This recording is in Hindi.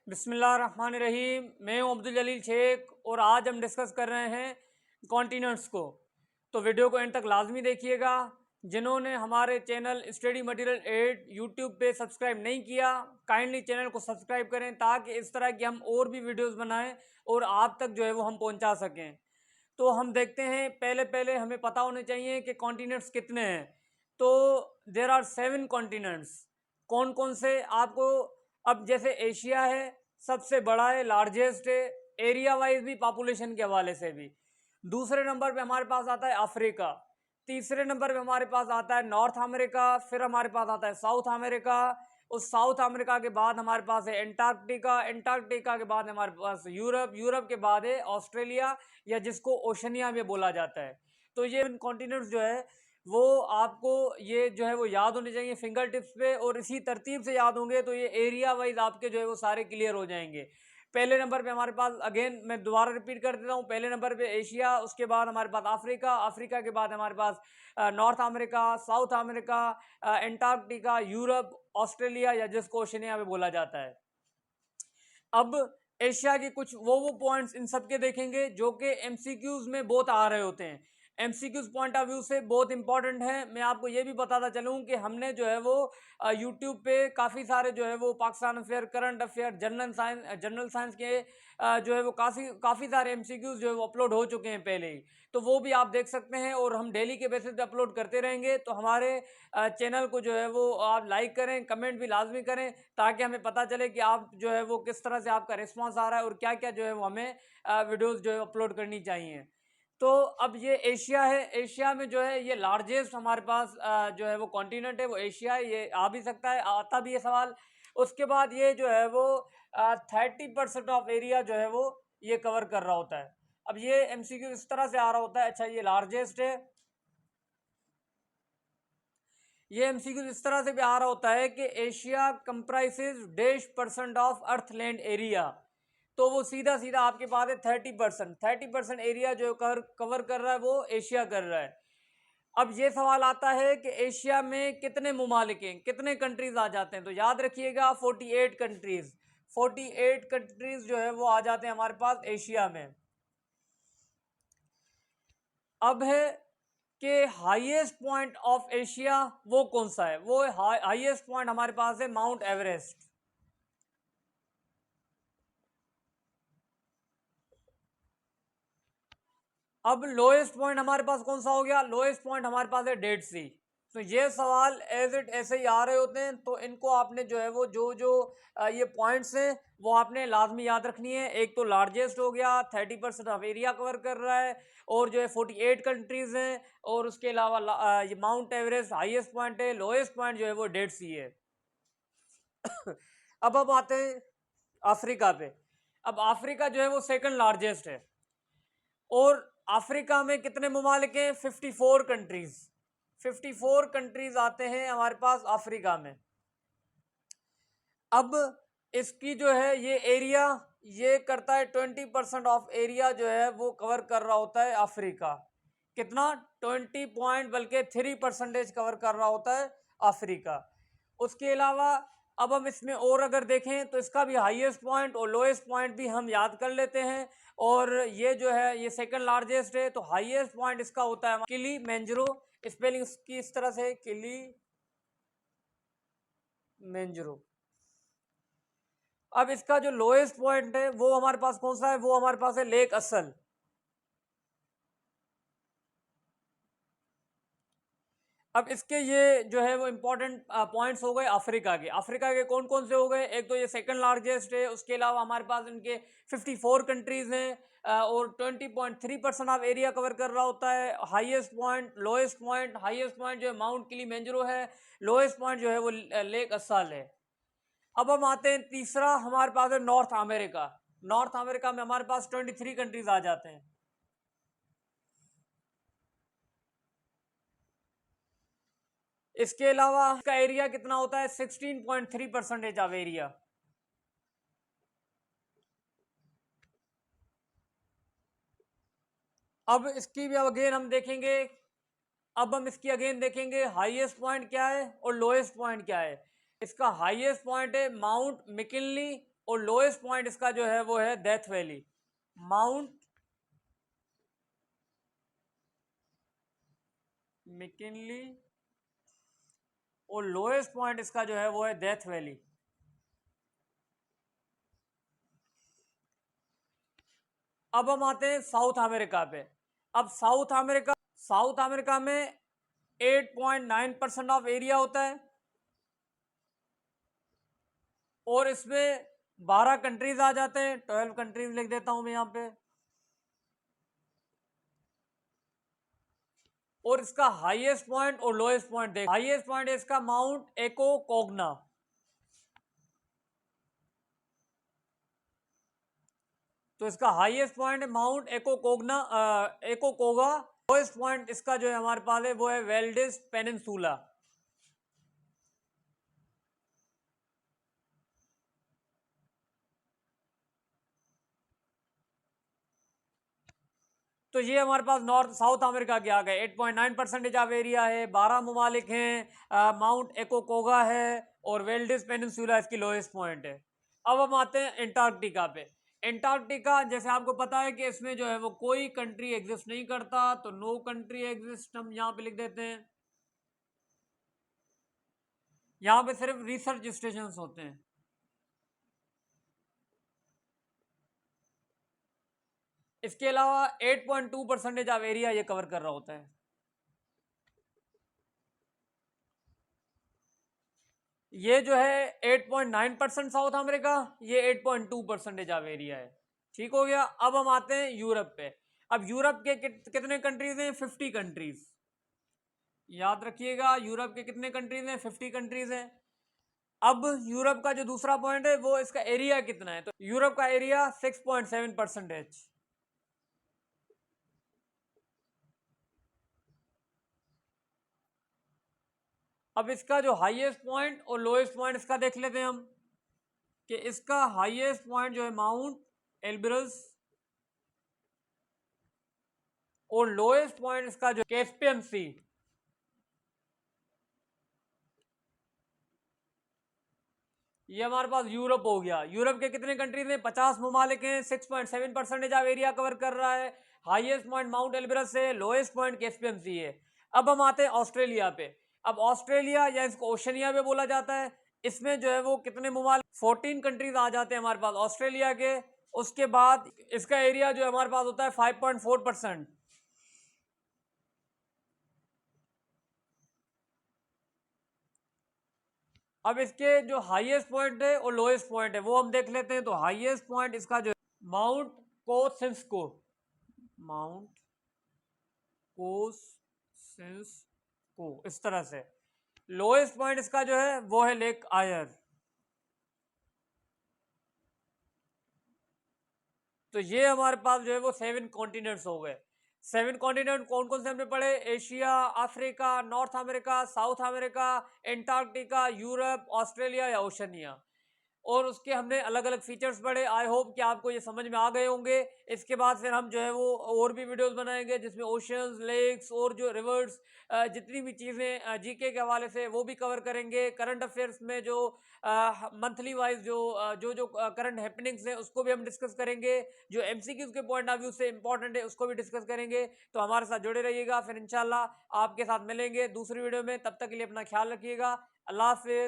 बिस्मिल्लाहिर्रहमानिर्रहीम। मैं हूं अब्दुल जलील शेख और आज हम डिस्कस कर रहे हैं कॉन्टिनेंट्स को। तो वीडियो को एंड तक लाजमी देखिएगा। जिन्होंने हमारे चैनल स्टडी मटेरियल 8 यूट्यूब पे सब्सक्राइब नहीं किया, काइंडली चैनल को सब्सक्राइब करें ताकि इस तरह की हम और भी वीडियोस बनाएं और आप तक जो है वो हम पहुंचा सकें। तो हम देखते हैं, पहले पहले हमें पता होने चाहिए कि कॉन्टिनेंट्स कितने हैं। तो देर आर 7 कॉन्टिनेंट्स। कौन कौन से आपको, अब जैसे एशिया है, सबसे बड़ा है, लार्जेस्ट है, एरिया वाइज भी, पॉपुलेशन के हवाले से भी। दूसरे नंबर पे हमारे पास आता है अफ्रीका। तीसरे नंबर पे हमारे पास आता है नॉर्थ अमेरिका। फिर हमारे पास आता है साउथ अमेरिका। उस साउथ अमेरिका के बाद हमारे पास है एंटार्क्टिका। एंटार्क्टिका के बाद हमारे पास यूरोप। यूरोप के बाद है ऑस्ट्रेलिया, या जिसको ओशनिया में बोला जाता है। तो ये कॉन्टिनेंट्स जो है वो आपको ये जो है वो याद होने चाहिए फिंगर टिप्स पे, और इसी तरतीब से याद होंगे तो ये एरिया वाइज आपके जो है वो सारे क्लियर हो जाएंगे। पहले नंबर पे हमारे पास, अगेन मैं दोबारा रिपीट कर देता हूँ, पहले नंबर पे एशिया, उसके बाद हमारे पास अफ्रीका, अफ्रीका के बाद हमारे पास North America, South America, Antarctica, Europe, Australia, या जिसको ओशनिया में बोला जाता है। अब एशिया के कुछ वो पॉइंट्स इन सब के देखेंगे जो कि एमसीक्यूज में बहुत आ रहे होते हैं। एमसीक्यूज पॉइंट ऑफ व्यू से बहुत इंपॉर्टेंट है। मैं आपको ये भी बताता चलूँ कि हमने जो है वो यूट्यूब पे काफ़ी सारे जो है वो Pakistan affair, current affair, general science के जो है वो काफ़ी सारे एमसीक्यूज जो है वो अपलोड हो चुके हैं पहले ही। तो वो भी आप देख सकते हैं, और हम डेली के बेसिस पे अपलोड करते रहेंगे। तो हमारे चैनल को जो है वो आप लाइक करें, कमेंट भी लाजमी करें, ताकि हमें पता चले कि आप जो है वो किस तरह से आपका रिस्पांस आ रहा है और क्या क्या जो है वो हमें वीडियोस जो है अपलोड करनी चाहिए। तो अब ये एशिया है। एशिया में जो है ये लार्जेस्ट हमारे पास जो है वो कॉन्टिनेंट है, वो एशिया है। ये आ भी सकता है, आता भी है सवाल। उसके बाद ये जो है वो 30% ऑफ एरिया जो है वो ये कवर कर रहा होता है। अब ये एमसीक्यू इस तरह से आ रहा होता है, अच्छा ये लार्जेस्ट है। ये एमसीक्यू इस तरह से भी आ रहा होता है कि Asia comprises -% of earth land area. तो वो सीधा सीधा आपके पास है 30%। 30% एरिया जो कवर कर रहा है वो एशिया कर रहा है। अब ये सवाल आता है कि एशिया में कितने मुमालिक हैं, कितने कंट्रीज आ जाते हैं। तो याद रखिएगा 48 कंट्रीज। 48 कंट्रीज जो है वो आ जाते हैं हमारे पास एशिया में। अब है कि हाईएस्ट पॉइंट ऑफ एशिया वो कौन सा है। वो हाईएस्ट पॉइंट हमारे पास है माउंट एवरेस्ट। अब लोएस्ट पॉइंट हमारे पास कौन सा हो गया? लोएस्ट पॉइंट हमारे पास है डेड सी। तो ये सवाल एज इट ऐसे ही आ रहे होते हैं, तो इनको आपने जो है वो जो जो ये पॉइंट्स हैं वो आपने लाजमी याद रखनी है। एक तो लार्जेस्ट हो गया, 30% ऑफ एरिया कवर कर रहा है, और जो है 48 कंट्रीज हैं, और उसके अलावा ये माउंट एवरेस्ट हाईएस्ट पॉइंट है, लोएस्ट पॉइंट जो है वो डेड सी है। अब आते हैं अफ्रीका पे। अब अफ्रीका जो है वो सेकंड लार्जेस्ट है, और अफ्रीका में कितने ममालिक हैं? 54 कंट्रीज। 54 कंट्रीज आते हैं हमारे पास अफ्रीका में। अब इसकी जो है ये एरिया ये करता है 20% ऑफ एरिया जो है वो कवर कर रहा होता है अफ्रीका। कितना? 20 पॉइंट बल्कि 3% कवर कर रहा होता है अफ्रीका। उसके अलावा अब हम इसमें और अगर देखें तो इसका भी हाईएस्ट पॉइंट और लोएस्ट पॉइंट भी हम याद कर लेते हैं। और ये जो है ये सेकंड लार्जेस्ट है, तो हाईएस्ट पॉइंट इसका होता है किली मेंजरो। स्पेलिंग की इस तरह से, किली मेंजरो। अब इसका जो लोएस्ट पॉइंट है वो हमारे पास कौन सा है? वो हमारे पास है लेक असल। अब इसके ये जो है वो इंपॉर्टेंट पॉइंट्स हो गए अफ्रीका के। अफ्रीका के कौन कौन से हो गए? एक तो ये सेकंड लार्जेस्ट है, उसके अलावा हमारे पास इनके 54 कंट्रीज हैं, और 20.3% ऑफ एरिया कवर कर रहा होता है। Highest point, lowest point, highest point जो है माउंट किलीमंजारो है, लोएस्ट पॉइंट जो है वो लेक अस्साल है। अब हम आते हैं तीसरा, हमारे पास है नॉर्थ अमेरिका। नॉर्थ अमेरिका में हमारे पास 23 कंट्रीज आ जाते हैं। इसके अलावा इसका एरिया कितना होता है? 16.3% ऑफ एरिया। अब इसकी भी अगेन हम देखेंगे। अब हम इसकी अगेन देखेंगे हाईएस्ट पॉइंट क्या है और लोएस्ट पॉइंट क्या है। इसका हाईएस्ट पॉइंट है माउंट मिकिनली, और लोएस्ट पॉइंट इसका जो है वो है डेथ वैली, माउंट मैकिनली, और लोएस्ट पॉइंट इसका जो है वो है डेथ वैली। अब हम आते हैं साउथ अमेरिका पे। अब साउथ अमेरिका में 8.9% ऑफ एरिया होता है और इसमें 12 कंट्रीज आ जाते हैं। 12 कंट्रीज लिख देता हूं मैं यहां पे। और इसका हाईएस्ट पॉइंट और लोएस्ट पॉइंट देख। हाईएस्ट पॉइंट है इसका माउंट एकोकोगना, तो इसका हाईएस्ट पॉइंट है माउंट एकोकोगा। लोएस्ट पॉइंट इसका जो है हमारे पास है वो है वेल्डिस पेनिनसुला। तो ये हमारे पास नॉर्थ साउथ अमेरिका के आ गए। 8.9% ऑफ एरिया है, 12 ममालिक हैं, माउंट एकोकोगा है और वेल्डिस पेनिनसुला इसकी लोएस्ट पॉइंट है। अब हम आते हैं एंटार्क्टिका पे। एंटार्क्टिका जैसे आपको पता है कि इसमें जो है वो कोई कंट्री एग्जिस्ट नहीं करता, तो नो कंट्री एग्जिस्ट हम यहाँ पे लिख देते हैं। यहाँ पे सिर्फ रिसर्च स्टेशन होते हैं। इसके अलावा 8.2% ऑफ एरिया ये कवर कर रहा होता है। ये जो है 8.9% साउथ अमेरिका, ये 8.2% ऑफ एरिया है। ठीक हो गया। अब हम आते हैं यूरोप पे। अब यूरोप के कितने कंट्रीज हैं? 50 कंट्रीज। याद रखिएगा, यूरोप के कितने कंट्रीज हैं? 50 कंट्रीज हैं। अब यूरोप का जो दूसरा पॉइंट है वो इसका एरिया कितना है, तो यूरोप का एरिया 6.7%। अब इसका जो हाईएस्ट पॉइंट और लोएस्ट पॉइंट इसका देख लेते हैं हम, कि इसका हाईएस्ट पॉइंट जो है माउंट एल्ब्रस और लोएस्ट पॉइंट इसका जो कैस्पियन सी। ये हमारे पास यूरोप हो गया। यूरोप के कितने कंट्रीज हैं? 50 ममालिक हैं, 6.7% ऑफ एरिया कवर कर रहा है। हाईएस्ट पॉइंट माउंट एल्ब्रस है, लोएस्ट पॉइंट कैस्पियन सी है। अब हम आते हैं ऑस्ट्रेलिया पे। अब ऑस्ट्रेलिया या इसको ओशनिया भी बोला जाता है, इसमें जो है वो कितने ममालिक? 14 कंट्रीज आ जाते हैं हमारे पास ऑस्ट्रेलिया के। उसके बाद इसका एरिया जो हमारे पास होता है 5.4%। अब इसके जो हाईएस्ट पॉइंट है और लोएस्ट पॉइंट है वो हम देख लेते हैं। तो हाईएस्ट पॉइंट इसका जो माउंट कोसिंस्को, माउंट कोसिंस्को इस तरह से। लोएस्ट पॉइंट इसका जो है वो है लेक आयर। तो ये हमारे पास जो है वो 7 कॉन्टिनेंट्स हो गए। 7 कॉन्टिनेंट कौन कौन से हमने पढ़े? Asia, Africa, north America, South America, Antarctica, Europe, Australia या ओशनिया। और उसके हमने अलग अलग फीचर्स पढ़े। आई होप कि आपको ये समझ में आ गए होंगे। इसके बाद फिर हम जो है वो और भी वीडियोस बनाएंगे जिसमें ओशंस, लेक्स और जो रिवर्स, जितनी भी चीज़ें जीके के हवाले से वो भी कवर करेंगे। करंट अफेयर्स में जो मंथली वाइज जो करंट हैपनिंग्स हैं उसको भी हम डिस्कस करेंगे। जो एमसीक्यूज के पॉइंट ऑफ व्यू से इंपॉर्टेंट है उसको भी डिस्कस करेंगे। तो हमारे साथ जुड़े रहिएगा। फिर इंशाल्लाह आपके साथ मिलेंगे दूसरी वीडियो में। तब तक के लिए अपना ख्याल रखिएगा। अल्लाह हाफिज।